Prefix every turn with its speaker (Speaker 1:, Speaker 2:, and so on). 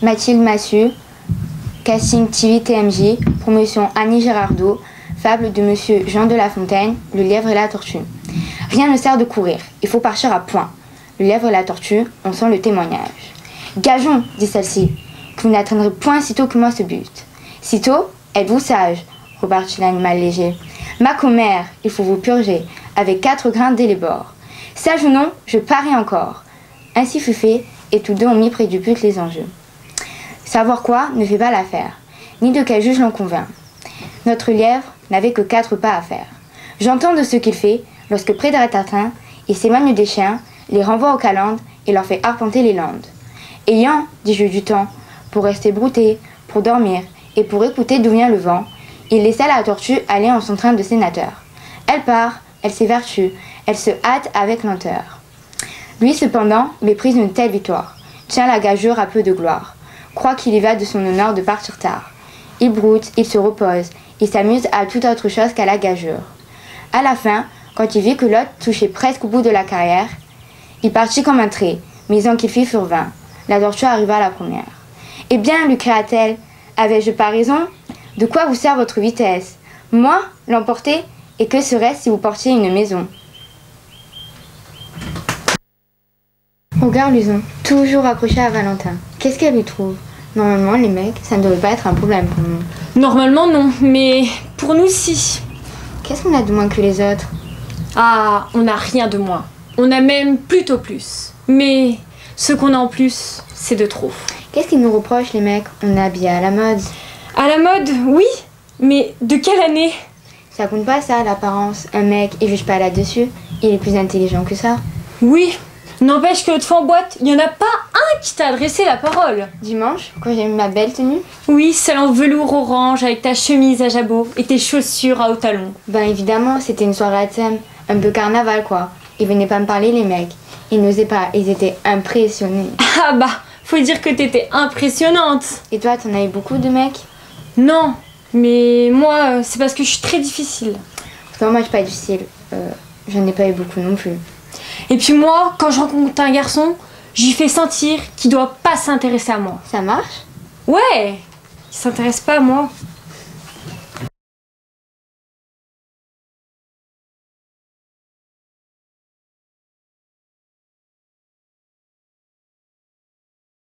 Speaker 1: Mathilde Massu, casting TV TMJ, promotion Annie Girardot, fable de Monsieur Jean de La Fontaine, le lièvre et la tortue. Rien ne sert de courir, il faut partir à point. Le lièvre et la tortue, on sent le témoignage. Gageons, dit celle-ci, que vous n'atteindrez point sitôt que moi ce but. Sitôt, êtes-vous sage, repartit l'animal léger. Ma commère, il faut vous purger, avec 4 grains dès les bords. Sage ou non, je parie encore. Ainsi fut fait, et tous deux ont mis près du but les enjeux. Savoir quoi ne fait pas l'affaire, ni de quel juge l'on convainc. Notre lièvre n'avait que 4 pas à faire. J'entends de ce qu'il fait, lorsque près d'être atteint, il s'éloigne des chiens, les renvoie aux calendes et leur fait arpenter les landes. Ayant, dis-je du temps, pour rester brouté, pour dormir et pour écouter d'où vient le vent, il laissa la tortue aller en son train de sénateur. Elle part, elle s'évertue, elle se hâte avec lenteur. Lui cependant méprise une telle victoire, tient la gageure à peu de gloire, croit qu'il y va de son honneur de partir tard. Il broute, il se repose, il s'amuse à toute autre chose qu'à la gageure. À la fin, quand il vit que l'autre touchait presque au bout de la carrière, il partit comme un trait, misant qu'il fit furent vains. La tortue arriva à la première. Eh bien, lui cria-t-elle, avais-je pas raison? De quoi vous sert votre vitesse? Moi, l'emporter? Et que serait-ce si vous portiez une maison? Regarde Luzon, toujours accroché à Valentin. Qu'est-ce qu'elle lui trouve? Normalement, les mecs, ça ne devrait pas être un problème pour nous.
Speaker 2: Normalement, non, mais pour nous, si.
Speaker 1: Qu'est-ce qu'on a de moins que les autres?
Speaker 2: Ah, on n'a rien de moins. On a même plutôt plus. Mais ce qu'on a en plus, c'est de trop.
Speaker 1: Qu'est-ce qu'ils nous reprochent, les mecs? On est habillés à la mode.
Speaker 2: À la mode, oui, mais de quelle année?
Speaker 1: Ça compte pas ça, l'apparence. Un mec, il juge pas là-dessus. Il est plus intelligent que ça.
Speaker 2: Oui, n'empêche que l'autre fois en boîte, il n'y en a pas un qui t'a adressé la parole.
Speaker 1: Dimanche, quand j'ai mis ma belle tenue?
Speaker 2: Oui, celle en velours orange avec ta chemise à jabot et tes chaussures à hauts talons.
Speaker 1: Ben évidemment, c'était une soirée à thème. Un peu carnaval, quoi. Ils venaient pas me parler, les mecs. Ils n'osaient pas, ils étaient impressionnés.
Speaker 2: Ah bah, faut dire que t'étais impressionnante.
Speaker 1: Et toi, t'en as eu beaucoup de mecs?
Speaker 2: Non, mais moi, c'est parce que je suis très difficile.
Speaker 1: Parce que moi, je suis pas difficile. J'en ai pas eu beaucoup non plus.
Speaker 2: Et puis moi, quand je rencontre un garçon, j'y fais sentir qu'il doit pas s'intéresser à moi.
Speaker 1: Ça marche?
Speaker 2: Ouais, il s'intéresse pas à moi.